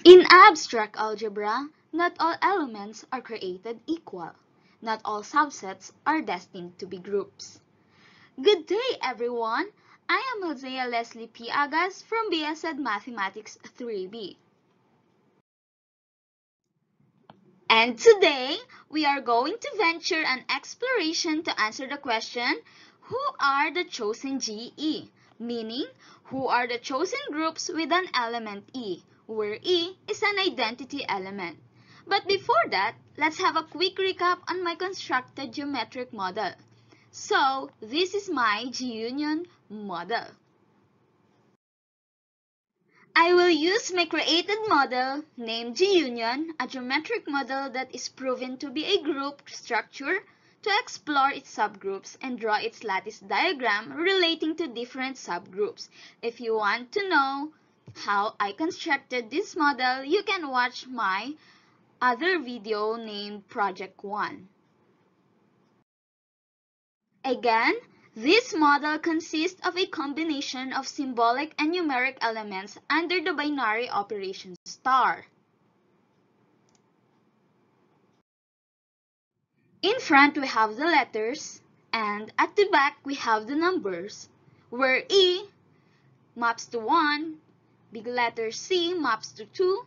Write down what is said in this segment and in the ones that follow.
In abstract algebra, not all elements are created equal. Not all subsets are destined to be groups. Good day, everyone! I am Hosea Leslie P. Agas from BSED Mathematics 3B. And today, we are going to venture an exploration to answer the question, who are the chosen GE? Meaning, who are the chosen groups with an element E, where E is an identity element. But before that, let's have a quick recap on my constructed geometric model. So, this is my G-union model. I will use my created model named G-union, a geometric model that is proven to be a group structure, to explore its subgroups and draw its lattice diagram relating to different subgroups. If you want to know how I constructed this model, you can watch my other video named Project 1. Again, this model consists of a combination of symbolic and numeric elements under the binary operation star. In front, we have the letters, and at the back, we have the numbers, where E maps to 1, big letter C maps to 2,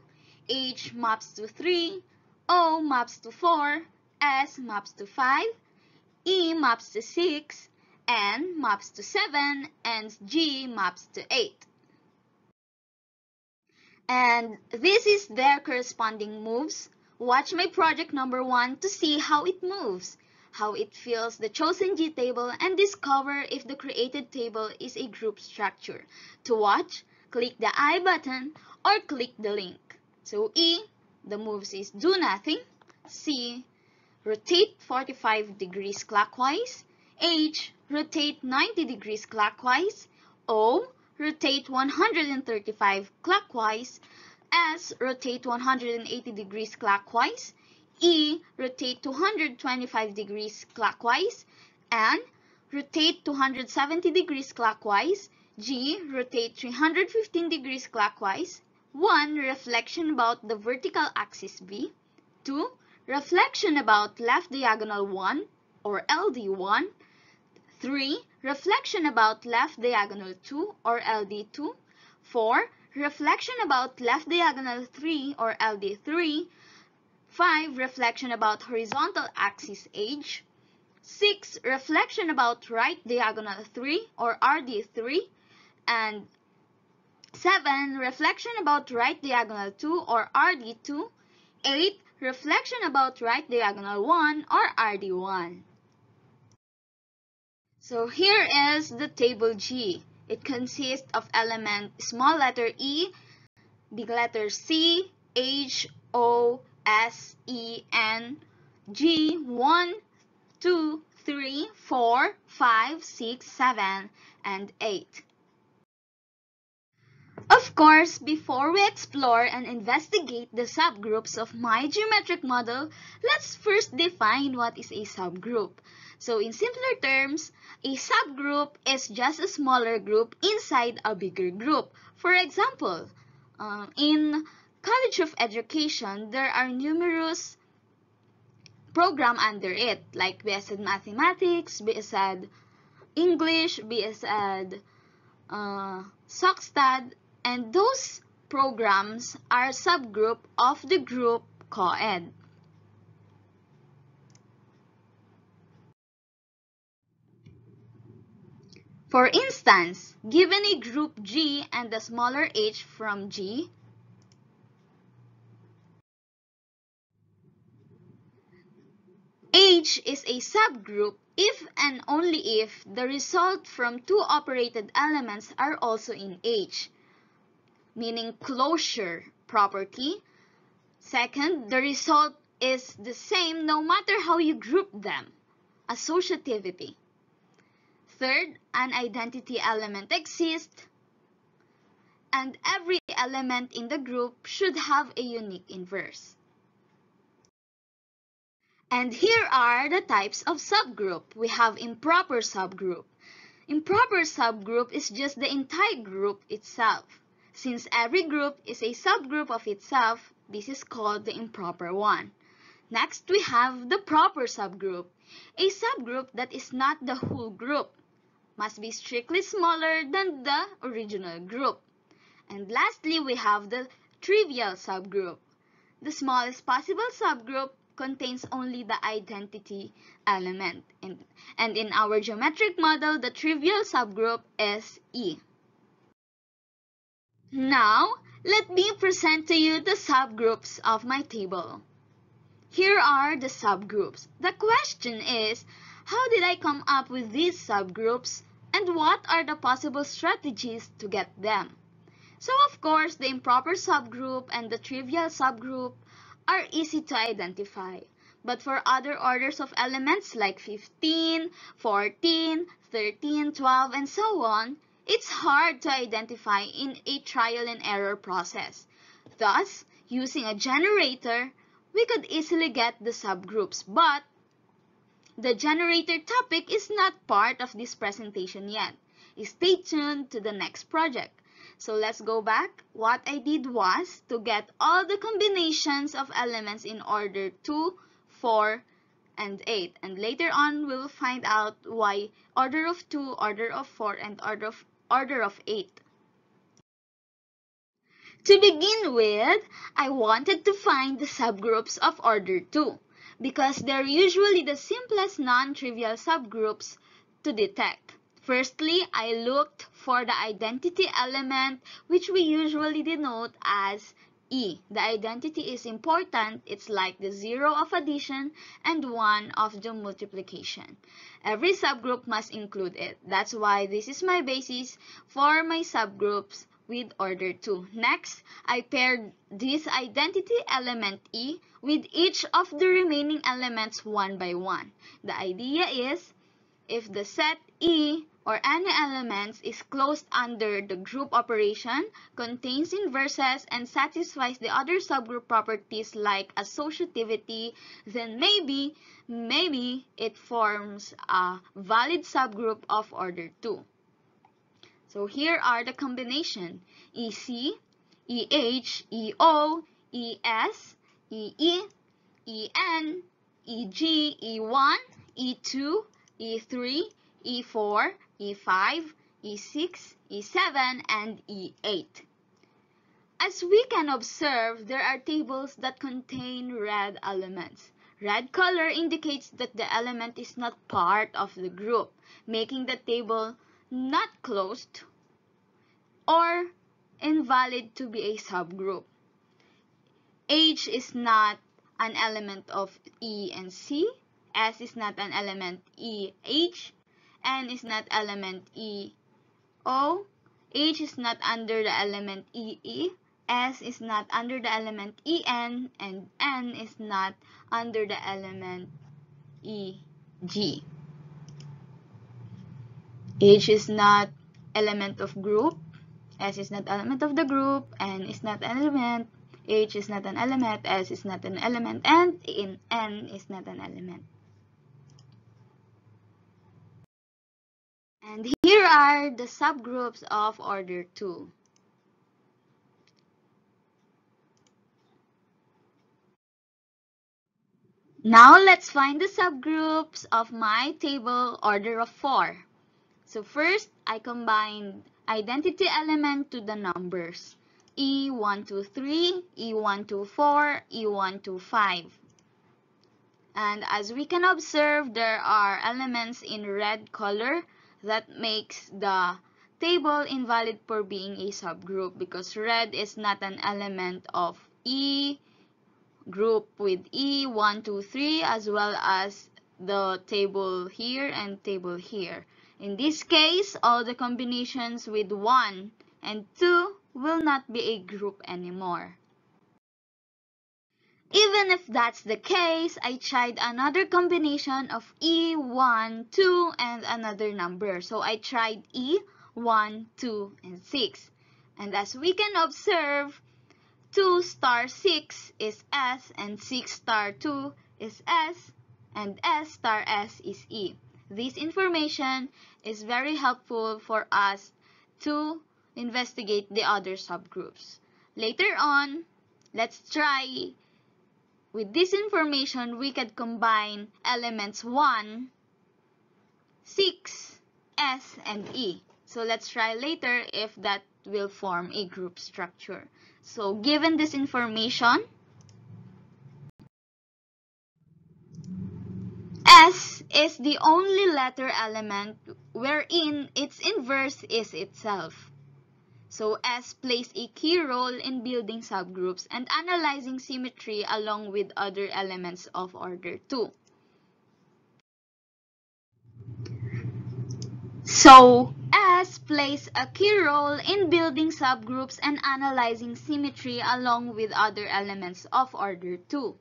H maps to 3, O maps to 4, S maps to 5, E maps to 6, N maps to 7, and G maps to 8. And this is their corresponding moves. Watch my project number 1 to see how it moves, how it fills the chosen G table, and discover if the created table is a group structure. To watch, click the I button or click the link. So E, the moves is do nothing. C, rotate 45 degrees clockwise. H, rotate 90 degrees clockwise. O, rotate 135 clockwise. S, rotate 180 degrees clockwise. E, rotate 225 degrees clockwise. N, rotate 270 degrees clockwise. G, rotate 315 degrees clockwise. 1, reflection about the vertical axis V. 2, reflection about left diagonal 1 or LD1. 3, reflection about left diagonal 2 or LD2. 4, reflection about left diagonal 3 or LD3. 5, reflection about horizontal axis H. 6, reflection about right diagonal 3 or RD3. And 7, reflection about right diagonal 2 or RD2. 8, reflection about right diagonal 1 or RD1. So here is the table G. It consists of element small letter E, big letter C, H, O, S, E, N, G, 1, 2, 3, 4, 5, 6, 7, and 8. Of course, before we explore and investigate the subgroups of my geometric model, let's first define what is a subgroup. So in simpler terms, a subgroup is just a smaller group inside a bigger group. For example, in College of Education, there are numerous programs under it, like BSED Mathematics, BSED English, BSED SOCSTAD, and those programs are subgroup of the group co-ed. For instance, given a group G and the smaller h from G, H is a subgroup if and only if the result from two operated elements are also in H, meaning closure property. Second, the result is the same no matter how you group them, associativity. Third, an identity element exists, and every element in the group should have a unique inverse. And here are the types of subgroup. We have improper subgroup. Improper subgroup is just the entire group itself. Since every group is a subgroup of itself, this is called the improper one. Next, we have the proper subgroup. A subgroup that is not the whole group must be strictly smaller than the original group. And lastly, we have the trivial subgroup. The smallest possible subgroup contains only the identity element. And in our geometric model, the trivial subgroup is E. Now, let me present to you the subgroups of my table. Here are the subgroups. The question is, how did I come up with these subgroups and what are the possible strategies to get them? So of course, the improper subgroup and the trivial subgroup are easy to identify. But for other orders of elements like 15, 14, 13, 12, and so on, it's hard to identify in a trial and error process. Thus, using a generator, we could easily get the subgroups, but the generator topic is not part of this presentation yet. Stay tuned to the next project. So let's go back. What I did was to get all the combinations of elements in order 2, 4, and 8. And later on, we will find out why order of 2, order of 4, and order of 8. To begin with, I wanted to find the subgroups of order 2 because they're usually the simplest non-trivial subgroups to detect. Firstly, I looked for the identity element, which we usually denote as E. The identity is important. It's like the 0 of addition and 1 of the multiplication. Every subgroup must include it. That's why this is my basis for my subgroups with order 2. Next, I paired this identity element E with each of the remaining elements one by one. The idea is, if the set E or any elements is closed under the group operation, contains inverses, and satisfies the other subgroup properties like associativity, then maybe it forms a valid subgroup of order 2. So here are the combination: EC, EH, EO, ES, EE, EN, EG, E1, E2, E3, E4, E5, E6, E7, and E8. As we can observe, there are tables that contain red elements. Red color indicates that the element is not part of the group, making the table not closed or invalid to be a subgroup. H is not an element of E and C. S is not an element EH. N is not element EO. H is not under the element EE. S is not under the element EN. And N is not under the element EG. H is not element of group. S is not element of the group. N is not an element. H is not an element. S is not an element. And N is not an element. And here are the subgroups of order 2. Now let's find the subgroups of my table order of 4. So first, I combined identity element to the numbers. E123, E124, E125. And as we can observe, there are elements in red color that makes the table invalid for being a subgroup because red is not an element of E group with E123 as well as the table here and table here. In this case, all the combinations with 1 and 2 will not be a group anymore. Even if that's the case, I tried another combination of E, 1, 2, and another number. So I tried E, 1, 2, and 6. And as we can observe, 2 star 6 is S, and 6 star 2 is S, and S star S is E. This information is very helpful for us to investigate the other subgroups. Later on, let's try. With this information, we could combine elements 1, 6, S, and E. So let's try later if that will form a group structure. So given this information, S is the only letter element wherein its inverse is itself. So S plays a key role in building subgroups and analyzing symmetry along with other elements of order 2. So S plays a key role in building subgroups and analyzing symmetry along with other elements of order 2.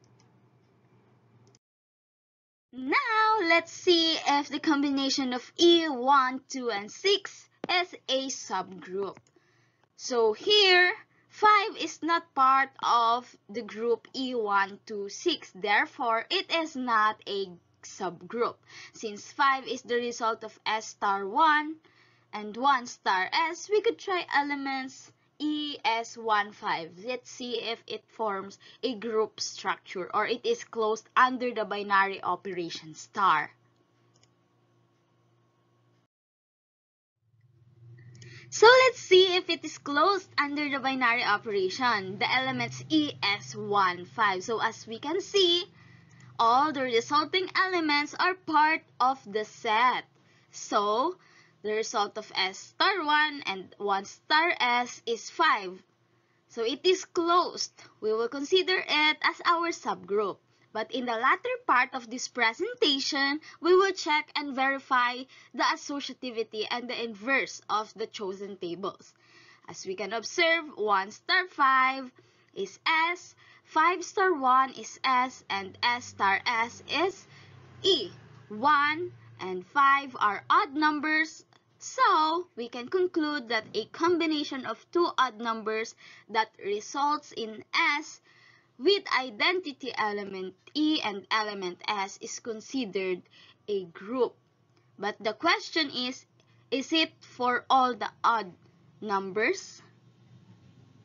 Now, let's see if the combination of E, 1, 2, and 6 is a subgroup. So here, 5 is not part of the group E1, 2, 6. Therefore, it is not a subgroup. Since 5 is the result of S star 1 and 1 star S, we could try elements ES1, 5. Let's see if it forms a group structure or it is closed under the binary operation star. So let's see if it is closed under the binary operation, the elements ES1, 5. So as we can see, all the resulting elements are part of the set. So the result of S star 1 and 1 star S is 5. So it is closed. We will consider it as our subgroup. But in the latter part of this presentation, we will check and verify the associativity and the inverse of the chosen tables. As we can observe, 1 star 5 is S, 5 star 1 is S, and S star S is E. 1 and 5 are odd numbers, so we can conclude that a combination of two odd numbers that results in S with identity element E and element S is considered a group. But the question is it for all the odd numbers?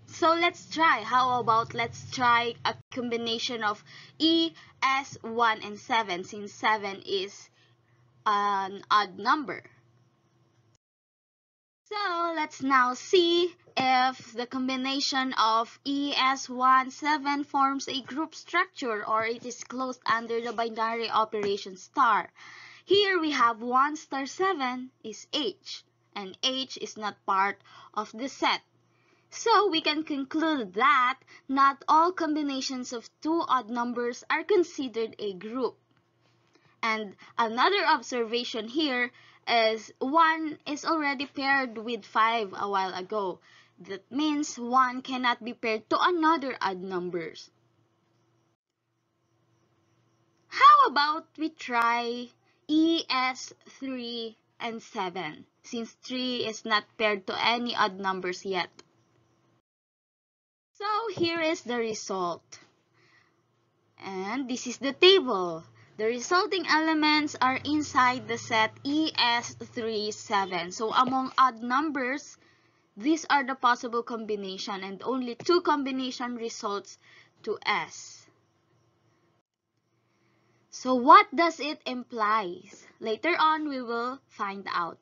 So let's try. How about let's try a combination of E, S, 1, and 7 since 7 is an odd number. So let's now see if the combination of ES1, 7 forms a group structure or it is closed under the binary operation star. Here we have 1 star 7 is H, and H is not part of the set. So we can conclude that not all combinations of two odd numbers are considered a group. And another observation here is 1 is already paired with 5 a while ago. That means 1 cannot be paired to another odd numbers. How about we try ES3 and 7 since 3 is not paired to any odd numbers yet. So here is the result. And this is the table. The resulting elements are inside the set ES37. So among odd numbers, these are the possible combination and only two combination results to S. So what does it imply? Later on, we will find out.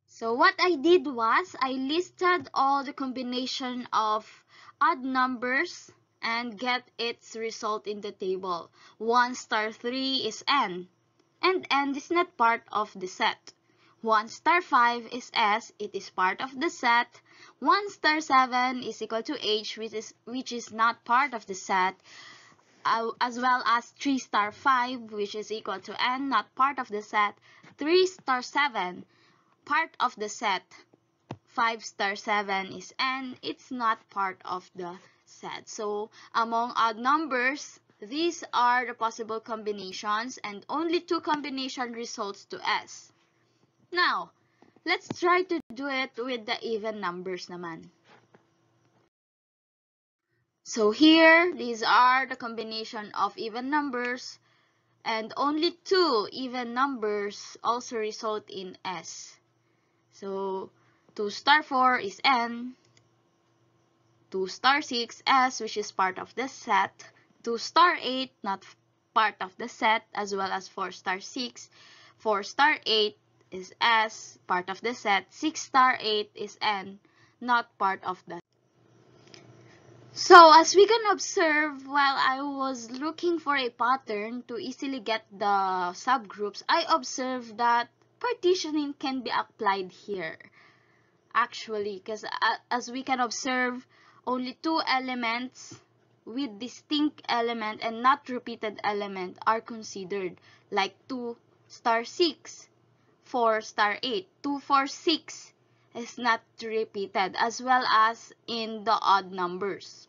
So what I did was, I listed all the combination of odd numbers and get its result in the table. 1 star 3 is N, and N is not part of the set. 1 star 5 is S, it is part of the set. 1 star 7 is equal to H, which is not part of the set, as well as 3 star 5, which is equal to N, not part of the set. 3 star 7, part of the set. 5 star 7 is N, it's not part of the set. So among odd numbers, these are the possible combinations and only two combination results to S. Now, let's try to do it with the even numbers naman. So here, these are the combination of even numbers and only two even numbers also result in S. So 2 star 4 is N. 2 star 6 S, which is part of the set. 2 star 8 not part of the set, as well as 4 star 6. 4 star 8 is S, part of the set. 6 star 8 is N, not part of the set. So as we can observe, while I was looking for a pattern to easily get the subgroups, I observed that partitioning can be applied here. Actually, because as we can observe, only two elements with distinct element and not repeated element are considered, like 2 star 6, 4 star 8. 2, 4, 6 is not repeated, as well as in the odd numbers.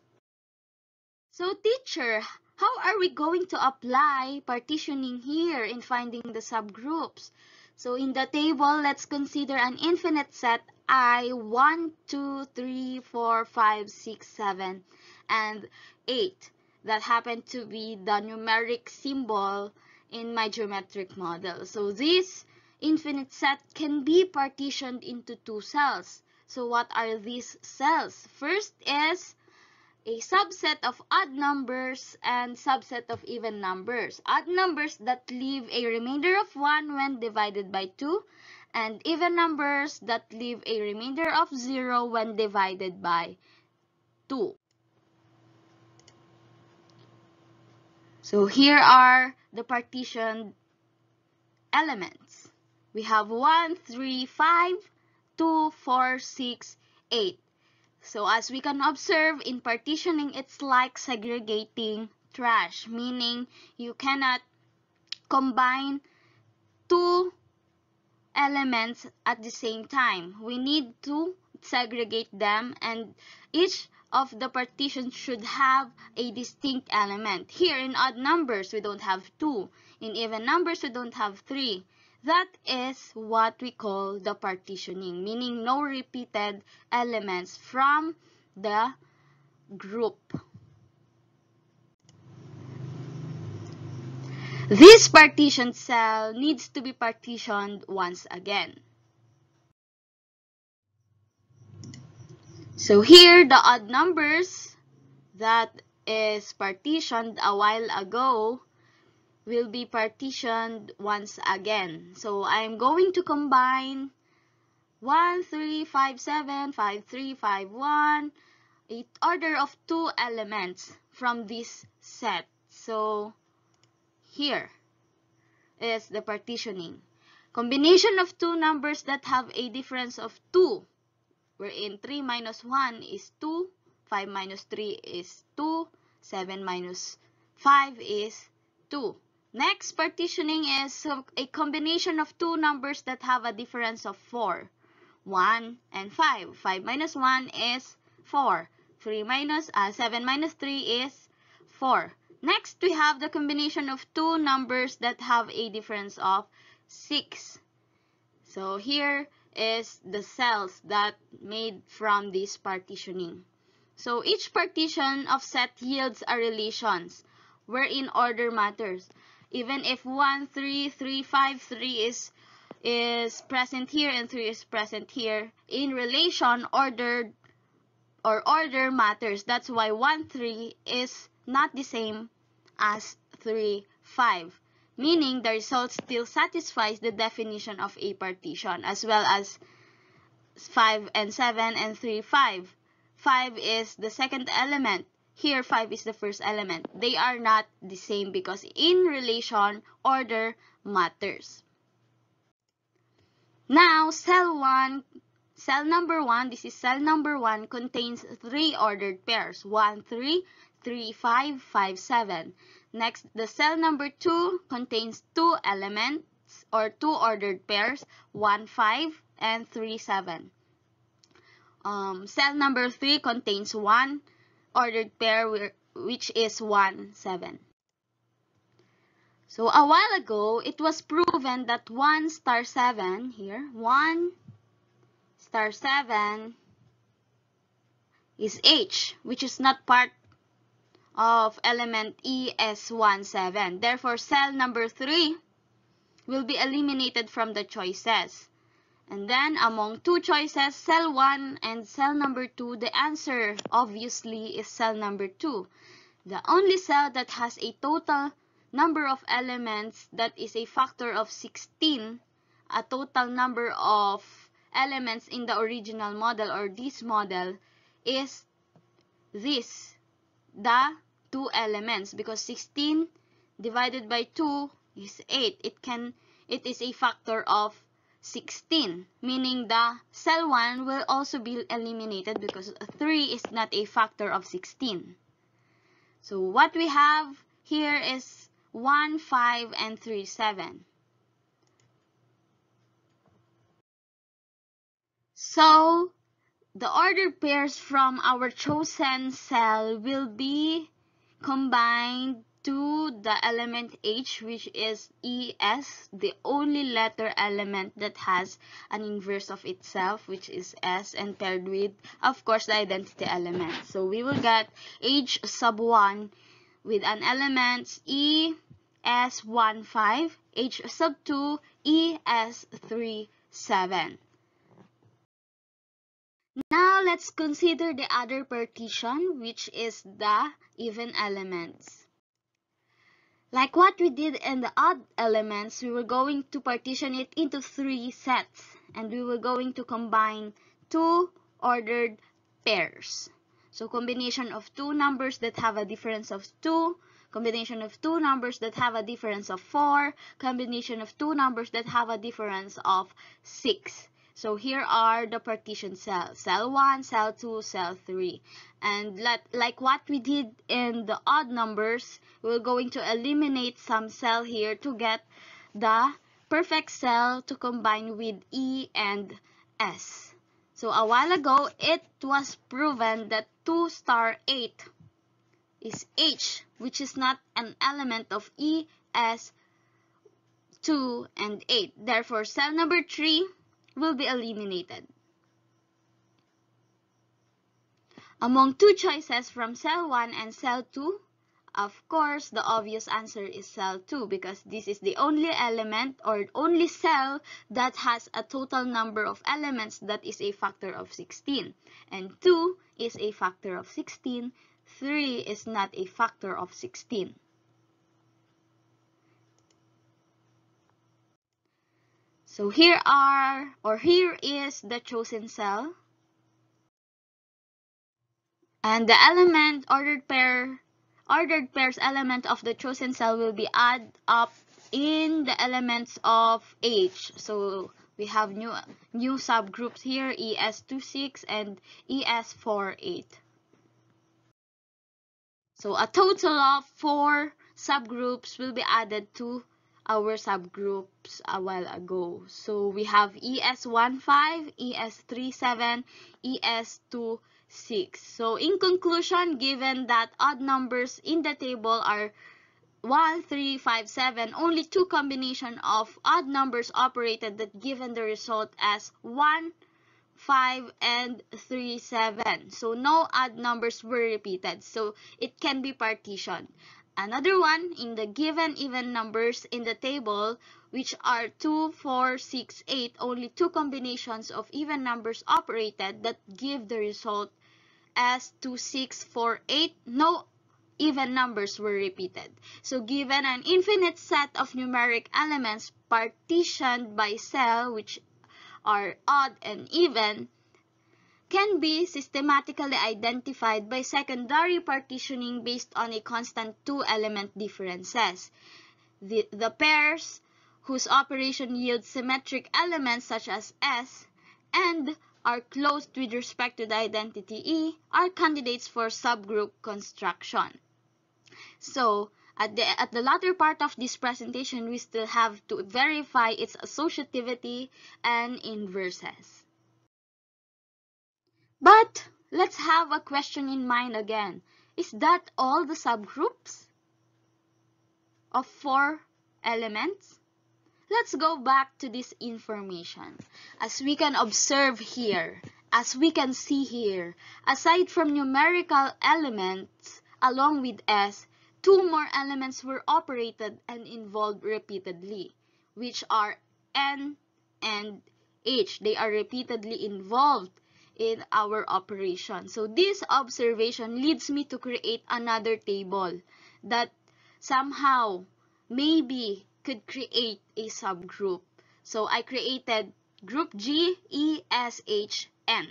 So teacher, how are we going to apply partitioning here in finding the subgroups? So in the table, let's consider an infinite set I, 1, 2, 3, 4, 5, 6, 7, and 8 that happen to be the numeric symbol in my geometric model. So this infinite set can be partitioned into two cells. So what are these cells? First is a subset of odd numbers and subset of even numbers. Odd numbers that leave a remainder of 1 when divided by 2, and even numbers that leave a remainder of 0 when divided by 2. So here are the partitioned elements. We have 1, 3, 5, 2, 4, 6, 8. So as we can observe, in partitioning, it's like segregating trash, meaning you cannot combine two elements at the same time. We need to segregate them, and each of the partitions should have a distinct element. Here in odd numbers, we don't have 2. In even numbers, we don't have 3. That is what we call the partitioning, meaning no repeated elements from the group. This partitioned cell needs to be partitioned once again. So here, the odd numbers that is partitioned a while ago will be partitioned once again. So I'm going to combine 1, 3, 5, 7, 5, 3, 5, 1, an order of 2 elements from this set. So here is the partitioning. Combination of two numbers that have a difference of 2, wherein 3 minus 1 is 2, 5 minus 3 is 2, 7 minus 5 is 2. Next partitioning is a combination of two numbers that have a difference of 4, 1 and 5. 5 minus 1 is 4. 7 minus 3 is 4. Next, we have the combination of two numbers that have a difference of 6. So here is the cells that made from this partitioning. So each partition of set yields a relations wherein order matters. Even if 1, 3, 3, 5, 3 is present here and 3 is present here, in relation, order matters. That's why 1, 3 is not the same as 3, 5. Meaning the result still satisfies the definition of a partition, as well as 5 and 7 and 3, 5. 5 is the second element. Here, 5 is the first element. They are not the same because in relation, order matters. Now, cell number 1, this is cell number 1, contains 3 ordered pairs. 1, 3, 3, 5, 5, 7. Next, the cell number 2 contains 2 elements or 2 ordered pairs, 1, 5, and 3, 7. Cell number 3 contains 1 ordered pair, which is 1, 7. So a while ago, it was proven that 1 star 7, here, 1 star 7 is H, which is not part of element ES17. Therefore, cell number 3 will be eliminated from the choices. And then among two choices, cell 1 and cell number 2, the answer obviously is cell number 2. The only cell that has a total number of elements that is a factor of 16, a total number of elements in the original model or this model, is this, the 2 elements, because 16 divided by 2 is 8. It is a factor of 16, meaning the cell 1 will also be eliminated because 3 is not a factor of 16. So what we have here is 1, 5, and 3, 7. So the ordered pairs from our chosen cell will be combined to the element H, which is ES, the only letter element that has an inverse of itself, which is S, and paired with, of course, the identity element. So we will get H sub 1 with an element ES15, H sub 2, ES3, 7. Now, let's consider the other partition, which is the even elements. Like what we did in the odd elements, we were going to partition it into 3 sets, and we were going to combine 2 ordered pairs. So combination of 2 numbers that have a difference of 2, combination of 2 numbers that have a difference of 4, combination of 2 numbers that have a difference of 6. So here are the partition cells, cell 1, cell 2, cell 3. And like what we did in the odd numbers, we're going to eliminate some cell here to get the perfect cell to combine with E and S. So a while ago, it was proven that 2 star 8 is H, which is not an element of E, S, 2, and 8. Therefore, cell number 3 will be eliminated. Among two choices from cell 1 and cell 2, of course, the obvious answer is cell 2 because this is the only element or only cell that has a total number of elements that is a factor of 16. And 2 is a factor of 16. 3 is not a factor of 16. So here is the chosen cell. And the element ordered pairs element of the chosen cell will be added up in the elements of H. So we have new subgroups here, ES26 and ES48. So a total of 4 subgroups will be added to our subgroups a while ago. So we have ES15, ES37, ES26. So in conclusion, given that odd numbers in the table are 1, 3, 5, 7, only 2 combination of odd numbers operated that given the result as 1, 5, and 3, 7. So no odd numbers were repeated. So it can be partitioned. Another one, in the given even numbers in the table, which are 2, 4, 6, 8, only 2 combinations of even numbers operated that give the result as 2, 6, 4, 8. No even numbers were repeated. So given an infinite set of numeric elements partitioned by cell, which are odd and even, can be systematically identified by secondary partitioning based on a constant 2-element differences. The pairs whose operation yields symmetric elements such as S and are closed with respect to the identity E are candidates for subgroup construction. So, at the latter part of this presentation, we still have to verify its associativity and inverses. But let's have a question in mind again. Is that all the subgroups of 4 elements? Let's go back to this information. As we can observe here, as we can see here, aside from numerical elements along with S, 2 more elements were operated and involved repeatedly, which are N and H. They are repeatedly involved in our operation. So this observation leads me to create another table that somehow maybe could create a subgroup. So I created group G, E, S, H, N.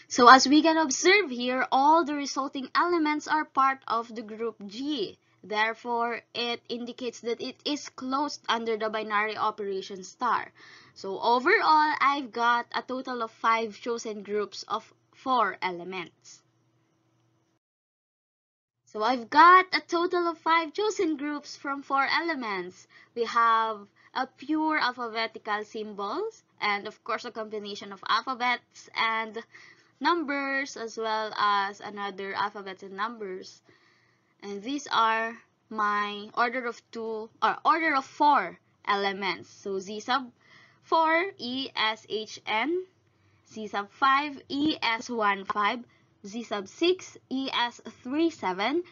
So as we can observe here, all the resulting elements are part of the group G. Therefore, it indicates that it is closed under the binary operation star. So overall, I've got a total of 5 chosen groups of 4 elements. So I've got a total of 5 chosen groups from 4 elements. We have a pure alphabetical symbols, and of course a combination of alphabets and numbers, as well as another alphabets and numbers. And these are my order of 4 elements. So Z sub 4 E S H N, Z sub 5 E S 1 5, Z sub 6 E S 3 7,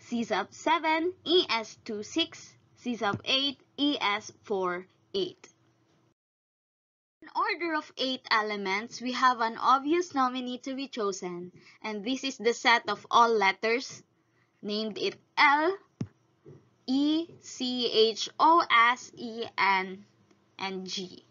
Z sub 7 E S 2 6, Z sub 8 E S 4 8. In order of 8 elements, we have an obvious nominee to be chosen, and this is the set of all letters. Named it L, E, C, H, O, S, E, N, and G.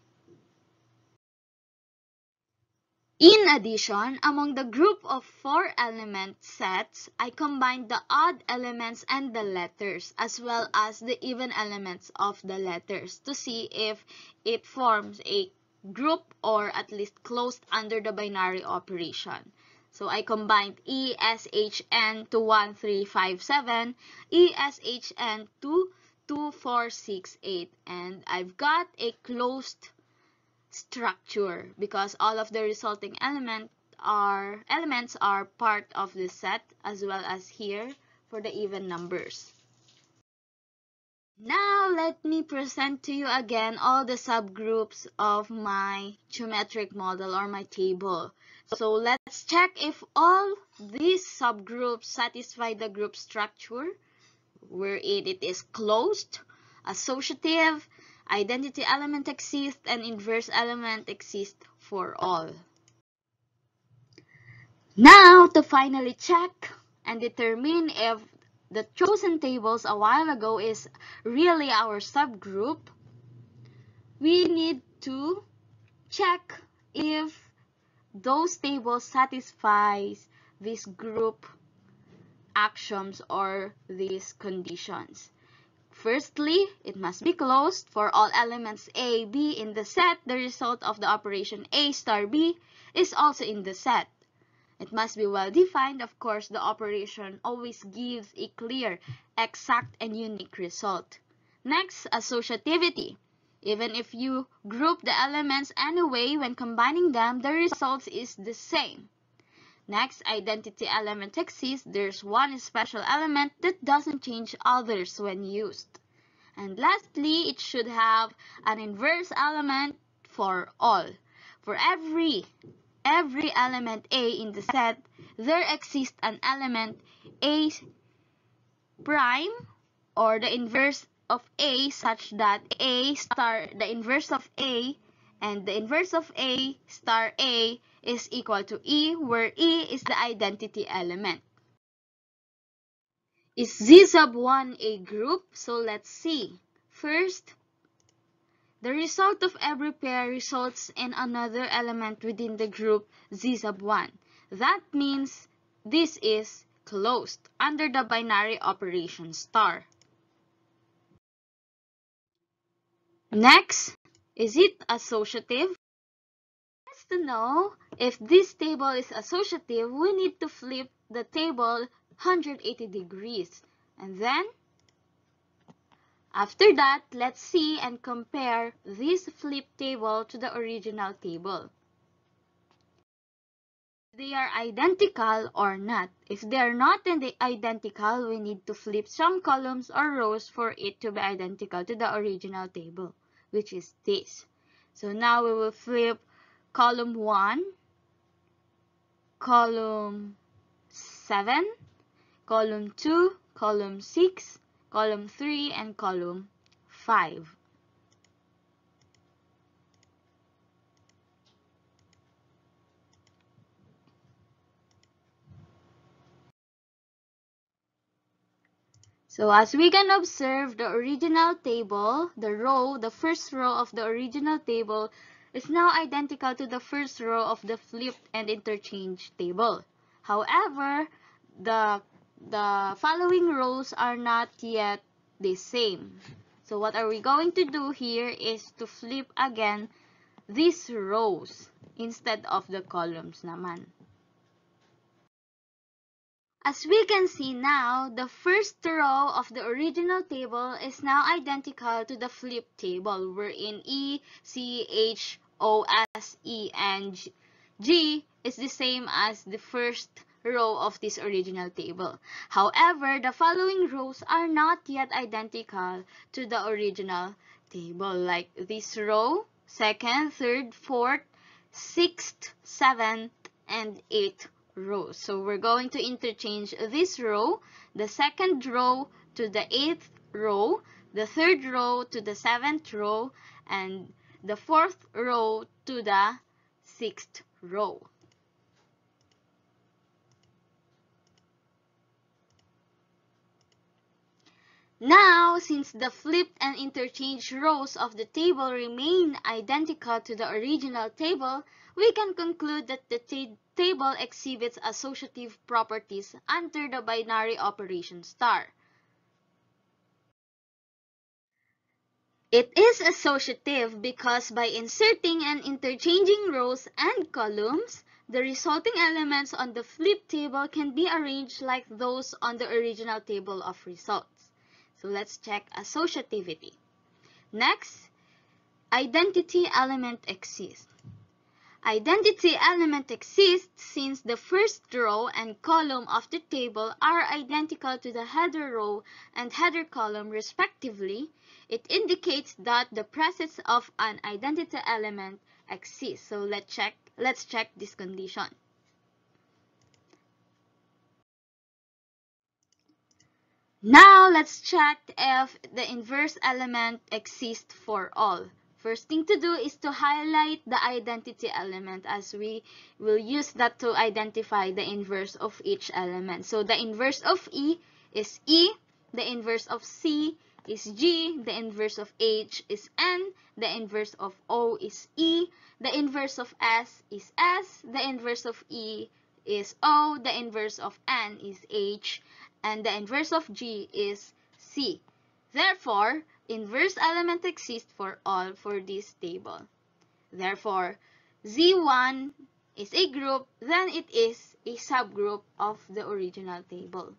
In addition, among the group of 4 element sets, I combined the odd elements and the letters, as well as the even elements of the letters, to see if it forms a group or at least closed under the binary operation. So I combined ESHN to 1357, ESHN to 2468, and I've got a closed structure because all of the resulting elements are part of this set, as well as here for the even numbers. Now let me present to you again all the subgroups of my geometric model or my table. So let's check if all these subgroups satisfy the group structure, wherein it is closed, associative, identity element exists, and inverse element exists for all. Now, to finally check and determine if the chosen tables a while ago is really our subgroup, we need to check if those tables satisfies these group axioms or these conditions. Firstly, it must be closed for all elements A, B in the set. The result of the operation A star B is also in the set. It must be well defined. Of course, the operation always gives a clear, exact, and unique result. Next, associativity. Even if you group the elements anyway, when combining them, the result is the same. Next, identity element exists. There's one special element that doesn't change others when used. And lastly, it should have an inverse element for all. For every element A in the set, there exists an element A prime or the inverse of A, such that A star, the inverse of A, and the inverse of A star A is equal to E, where E is the identity element. Is Z sub 1 a group? So let's see. First, the result of every pair results in another element within the group Z sub 1. That means this is closed under the binary operation star. Next, is it associative? To know if this table is associative, we need to flip the table 180 degrees. And then, after that, let's see and compare this flipped table to the original table. They are identical or not. If they are not identical, we need to flip some columns or rows for it to be identical to the original table, which is this. So now we will flip column 1, column 7, column 2, column 6, column 3, and column 5. So as we can observe, the original table, the first row of the original table is now identical to the first row of the flipped and interchanged table. However, the following rows are not yet the same. So what are we going to do here is to flip again these rows instead of the columns naman. As we can see now, the first row of the original table is now identical to the flipped table, wherein E, C, H, O, S, E, and G is the same as the first row of this original table. However, the following rows are not yet identical to the original table, like this row, 2nd, 3rd, 4th, 6th, 7th, and 8th rows. So we're going to interchange this row, the 2nd row to the 8th row, the 3rd row to the 7th row, and the 4th row to the 6th row. Now, since the flipped and interchanged rows of the table remain identical to the original table, we can conclude that the table exhibits associative properties under the binary operation star. It is associative because by inserting and interchanging rows and columns, the resulting elements on the flipped table can be arranged like those on the original table of results. So let's check associativity. Next, identity element exists. Identity element exists since the first row and column of the table are identical to the header row and header column respectively. It indicates that the presence of an identity element exists. So let's check this condition. Now let's check if the inverse element exists for all. First thing to do is to highlight the identity element, as we will use that to identify the inverse of each element. So the inverse of E is E, the inverse of C is G, the inverse of H is N, the inverse of O is E, the inverse of S is S, the inverse of E is O, the inverse of N is H, and the inverse of G is C. Therefore, inverse element exists for all for this table. Therefore, Z1 is a group, then it is a subgroup of the original table.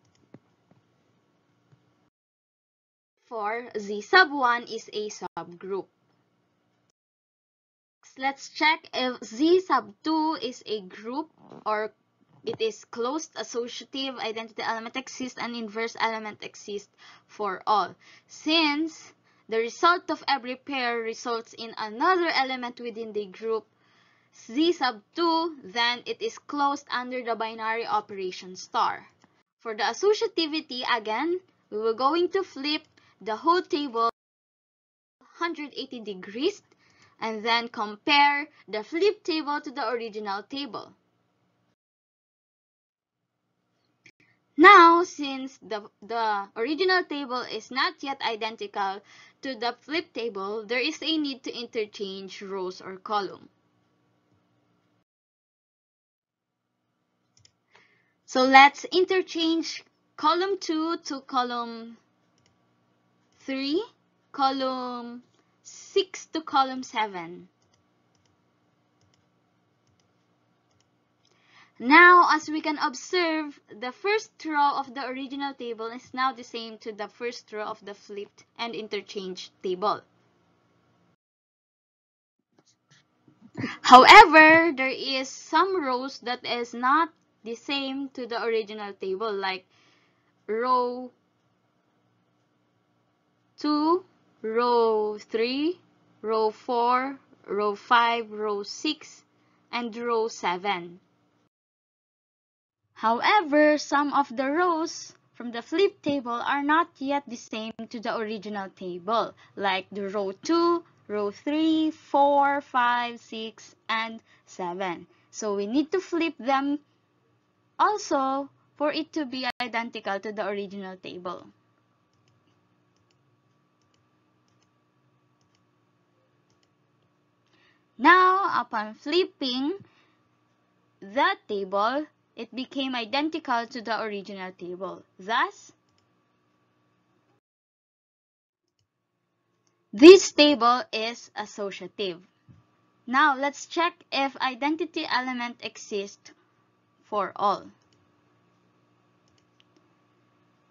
For Z sub 1 is a subgroup. Let's check if Z sub 2 is a group or it is closed associative, identity element exists, and inverse element exists for all. Since the result of every pair results in another element within the group Z sub 2, then it is closed under the binary operation star. For the associativity, again, we will going to flip the whole table 180 degrees and then compare the flipped table to the original table. Now, since the original table is not yet identical to the flipped table, there is a need to interchange rows or column. So let's interchange column 2 to column 3, column 6 to column 7. Now, as we can observe, the first row of the original table is now the same to the first row of the flipped and interchanged table. However, there is some rows that is not the same to the original table, like row 2, row 3, row 4, row 5, row 6, and row 7. However, some of the rows from the flipped table are not yet the same to the original table, like the row 2, row 3, 4, 5, 6, and 7. So we need to flip them also for it to be identical to the original table. Now, upon flipping that table, it became identical to the original table. Thus, this table is associative. Now, let's check if identity element exists for all.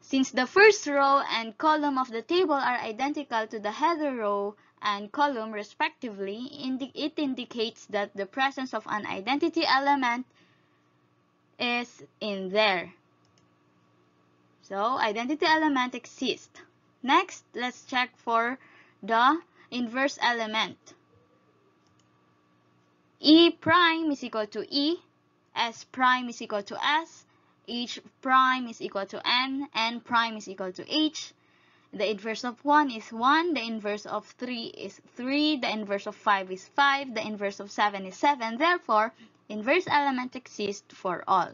Since the first row and column of the table are identical to the header row and column respectively, it indicates that the presence of an identity element is in there. So, identity element exists. Next, let's check for the inverse element. E prime is equal to E, S prime is equal to S, H prime is equal to N prime is equal to H. The inverse of 1 is 1, the inverse of 3 is 3, the inverse of 5 is 5, the inverse of 7 is 7. Therefore, inverse element exists for all.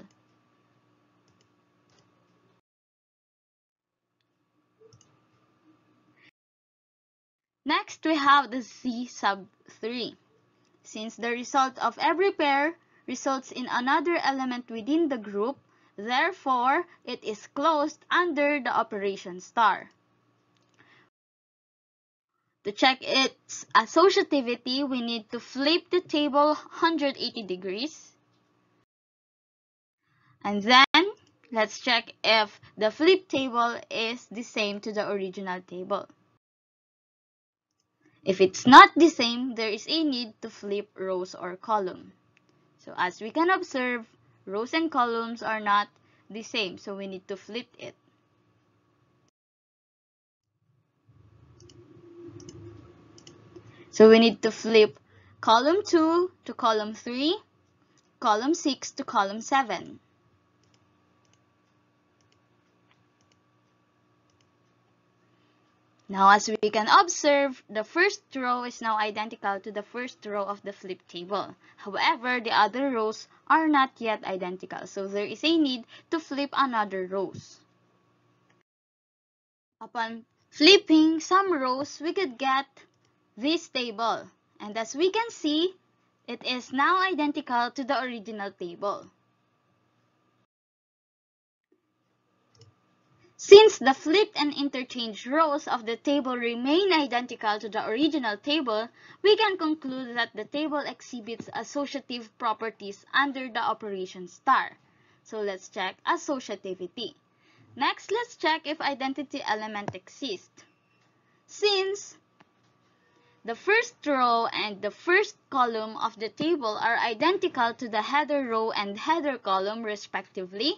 Next, we have the Z sub 3. Since the result of every pair results in another element within the group, therefore, it is closed under the operation star. To check its associativity, we need to flip the table 180 degrees. And then, let's check if the flip table is the same to the original table. If it's not the same, there is a need to flip rows or column. So as we can observe, rows and columns are not the same, so we need to flip it. So we need to flip column 2 to column 3, column 6 to column 7. Now, as we can observe, the first row is now identical to the first row of the flip table. However, the other rows are not yet identical, so there is a need to flip another rows. Upon flipping some rows, we could get this table. And as we can see, it is now identical to the original table. Since the flipped and interchanged rows of the table remain identical to the original table, we can conclude that the table exhibits associative properties under the operation star. So let's check associativity. Next, let's check if identity element exists. Since the first row and the first column of the table are identical to the header row and header column respectively,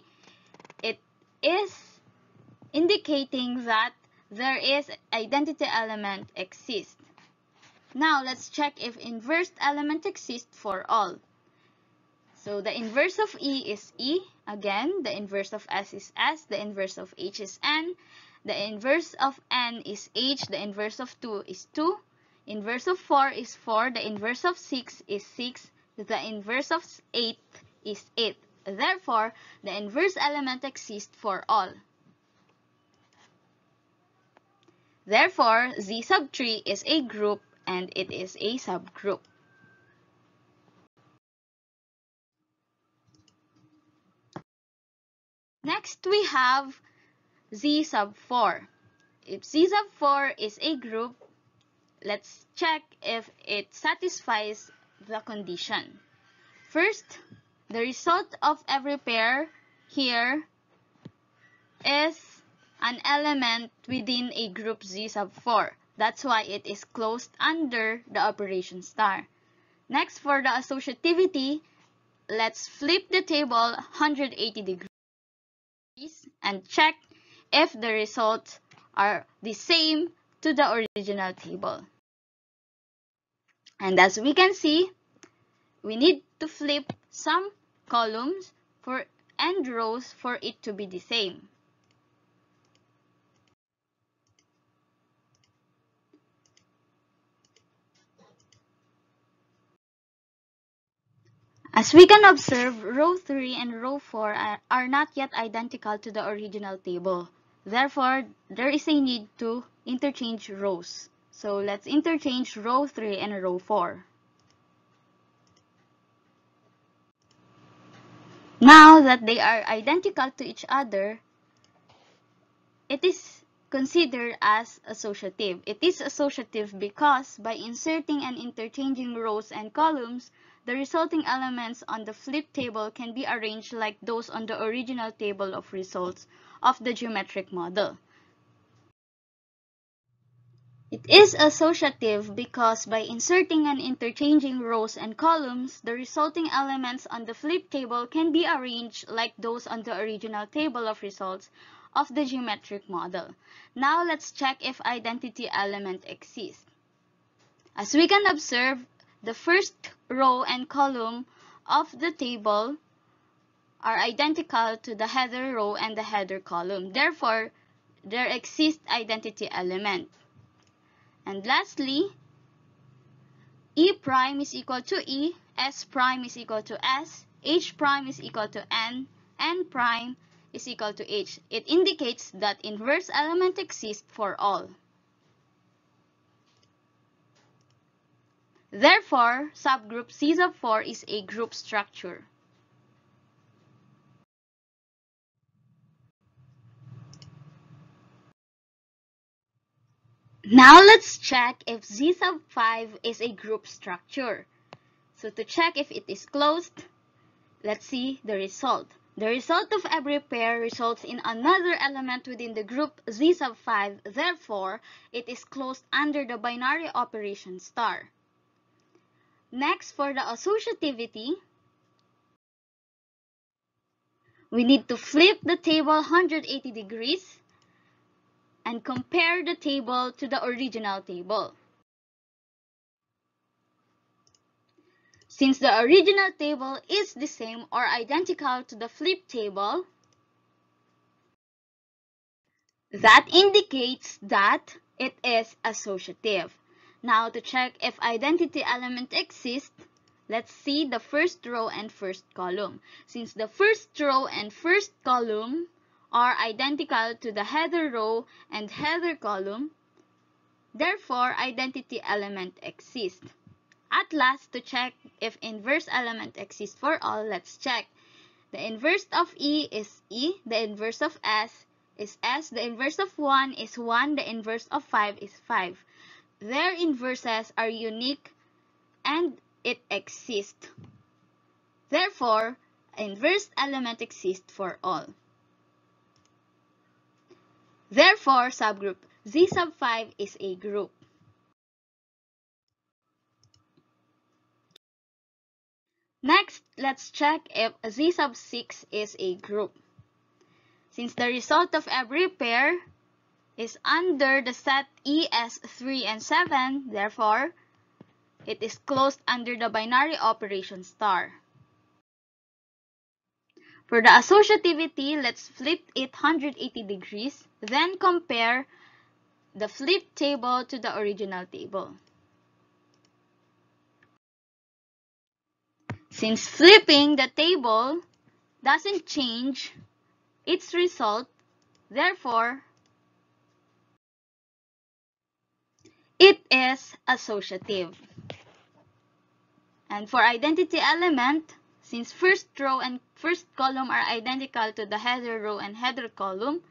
it is indicating that there is identity element exists. Now, let's check if inverse element exists for all. So, the inverse of E is E. Again, the inverse of S is S. The inverse of H is N. The inverse of N is H. The inverse of 2 is 2. Inverse of 4 is 4. The inverse of 6 is 6. The inverse of 8 is 8. Therefore, the inverse element exists for all. Therefore, Z sub 3 is a group and it is a subgroup. Next, we have Z sub 4. If Z sub 4 is a group, let's check if it satisfies the condition. First, the result of every pair here is an element within a group Z sub 4. That's why it is closed under the operation star. Next, for the associativity, let's flip the table 180 degrees and check if the results are the same to the original table. And as we can see, we need to flip some columns and rows for it to be the same. As we can observe, row 3 and row 4 are not yet identical to the original table. Therefore, there is a need to interchange rows. So let's interchange row 3 and row 4. Now that they are identical to each other, it is considered as associative. It is associative because by inserting and interchanging rows and columns, the resulting elements on the flipped table can be arranged like those on the original table of results of the geometric model. It is associative because by inserting and interchanging rows and columns, the resulting elements on the flipped table can be arranged like those on the original table of results of the geometric model. Now let's check if identity element exists. As we can observe, the first row and column of the table are identical to the header row and the header column. Therefore, there exists identity element. And lastly, E prime is equal to E, S prime is equal to S, H prime is equal to N prime is equal to H. It indicates that inverse element exists for all. Therefore, subgroup C sub 4 is a group structure. Now let's check if Z sub 5 is a group structure. So to check if it is closed, let's see the result. The result of every pair results in another element within the group Z sub 5. Therefore, it is closed under the binary operation star. Next, for the associativity, we need to flip the table 180 degrees and compare the table to the original table. Since the original table is the same or identical to the flipped table, that indicates that it is associative. Now to check if identity element exists, let's see the first row and first column. Since the first row and first column are identical to the header row and header column, therefore identity element exists. At last, to check if inverse element exists for all, let's check. The inverse of E is E, the inverse of S is S, the inverse of 1 is 1, the inverse of 5 is 5. Their inverses are unique and it exists. Therefore, inverse element exists for all. Therefore, subgroup Z sub 5 is a group. Next, let's check if Z sub 6 is a group. Since the result of every pair is under the set ES3 and 7, therefore, it is closed under the binary operation star. For the associativity, let's flip it 180 degrees, then compare the flipped table to the original table. Since flipping the table doesn't change its result, therefore, it is associative. And for identity element, since first row and first column are identical to the header row and header column,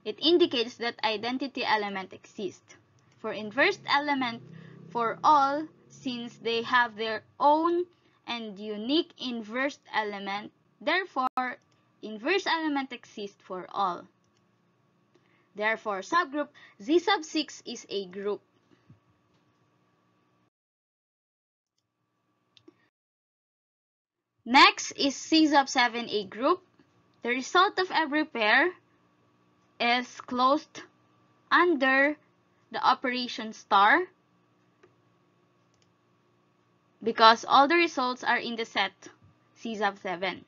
it indicates that identity element exists. For inverse element for all, since they have their own and unique inverse element, therefore, inverse element exists for all. Therefore, subgroup Z sub 6 is a group. Next is C sub 7 a group. The result of every pair is closed under the operation star because all the results are in the set C sub 7.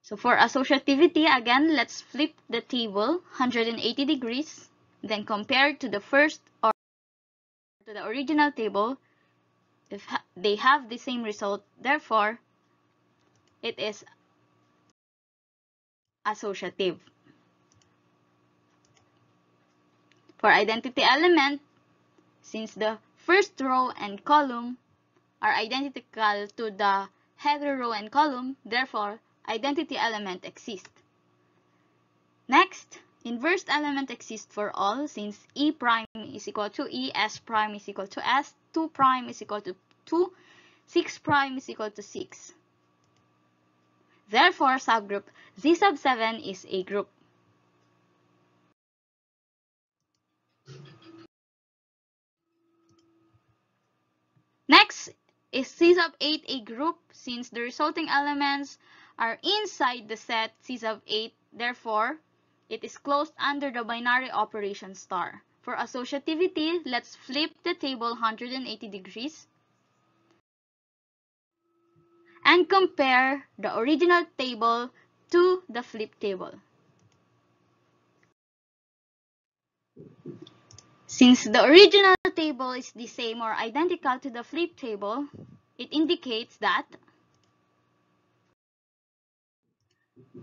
So for associativity, again, let's flip the table 180 degrees, then compare to the first or to the original table. if they have the same result, therefore, it is associative. For identity element, since the first row and column are identical to the header row and column, therefore, identity element exists. Next, inverse element exists for all since E prime is equal to E, S prime is equal to S, 2 prime is equal to 2, 6 prime is equal to 6. Therefore, subgroup Z sub 7 is a group. Next, is C sub 8 a group since the resulting elements are inside the set C sub 8, therefore, it is closed under the binary operation star. For associativity, let's flip the table 180 degrees and compare the original table to the flip table. Since the original table is the same or identical to the flip table, it indicates that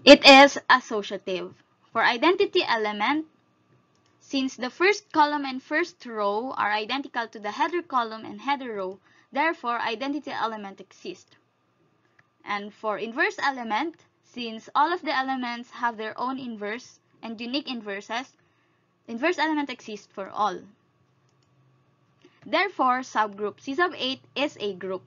it is associative. For identity element, since the first column and first row are identical to the header column and header row, therefore identity element exists. And for inverse element, since all of the elements have their own inverse and unique inverses, inverse element exists for all. Therefore, subgroup C sub 8 is a group.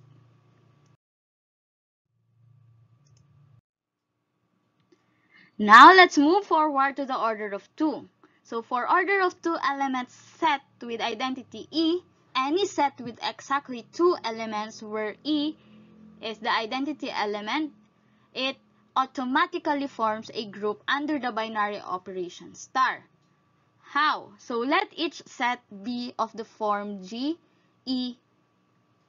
Now, let's move forward to the order of 2. So, for order of 2 elements set with identity E, any set with exactly 2 elements where E is the identity element, it automatically forms a group under the binary operation star. How? So, let each set be of the form G, E,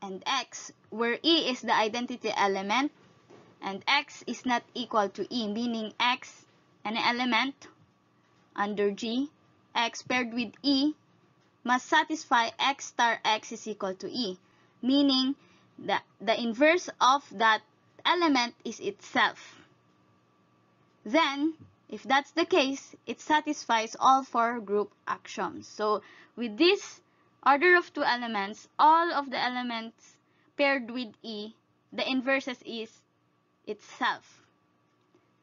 and X, where E is the identity element and X is not equal to E, meaning X, an element under G, X paired with E, must satisfy X star X is equal to E, meaning that the inverse of that element is itself. Then, if that's the case, it satisfies all 4 group axioms. So, with this order of 2 elements, all of the elements paired with E, the inverses is itself.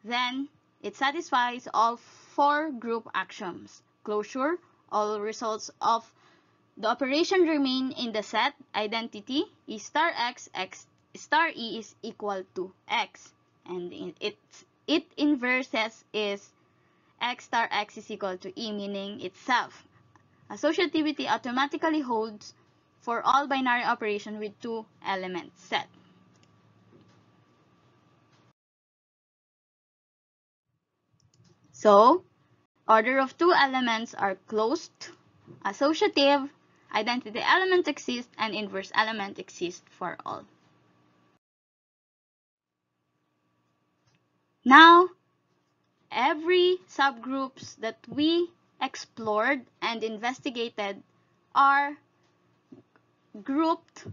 Then, it satisfies all 4 group axioms. Closure, all results of the operation remain in the set identity E star X, X star E is equal to X. And it inverses is X star X is equal to E, meaning itself. Associativity automatically holds for all binary operation with 2 elements set. So, order of 2 elements are closed, associative, identity element exists, and inverse element exists for all. Now, every subgroups that we explored and investigated are grouped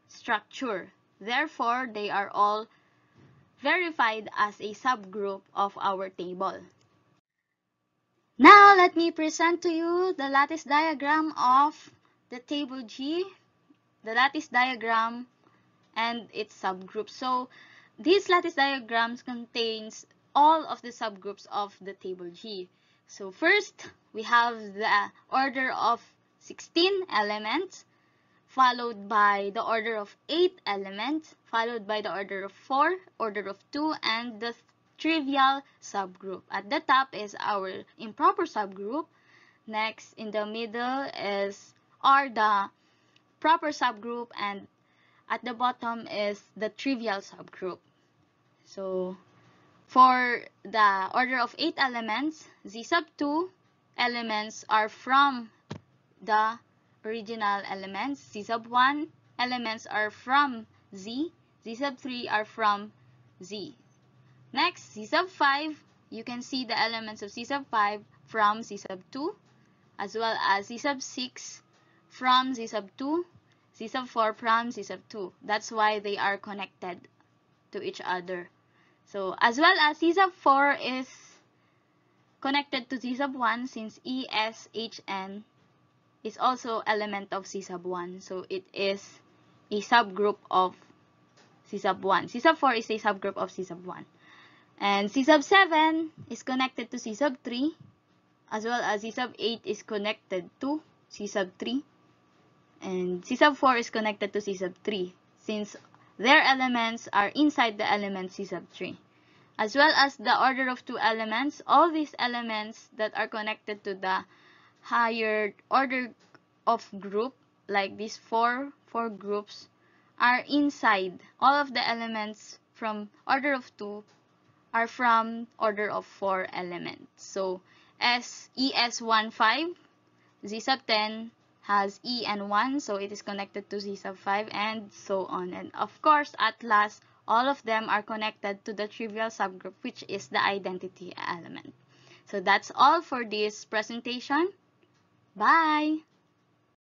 structure. Therefore, they are all verified as a subgroup of our table. Now, let me present to you the lattice diagram of the table G, the lattice diagram, and its subgroups. So, this lattice diagrams contains all of the subgroups of the table G. So, first, we have the order of 16 elements, followed by the order of 8 elements, followed by the order of 4, order of 2, and the trivial subgroup. At the top is our improper subgroup. Next, in the middle are the proper subgroup, and at the bottom is the trivial subgroup. So, for the order of 8 elements, Z sub 2 elements are from the original elements. Z sub 1 elements are from Z. Z sub 3 are from Z. Next, Z sub 5, you can see the elements of Z sub 5 from Z sub 2, as well as Z sub 6 from Z sub 2, C sub 4 from C sub 2. That's why they are connected to each other. So, as well as C sub 4 is connected to C sub 1 since ESHN is also element of C sub 1. So, it is a subgroup of C sub 1. C sub 4 is a subgroup of C sub 1. And C sub 7 is connected to C sub 3, as well as C sub 8 is connected to C sub 3. And C sub 4 is connected to C sub 3, since their elements are inside the element C sub 3. As well as the order of 2 elements, all these elements that are connected to the higher order of group, like these four groups, are inside. All of the elements from order of 2 are from order of 4 elements. So, ES15, Z sub 10 has E and 1, so it is connected to Z sub 5, and so on. And of course, at last, all of them are connected to the trivial subgroup, which is the identity element. So that's all for this presentation. Bye!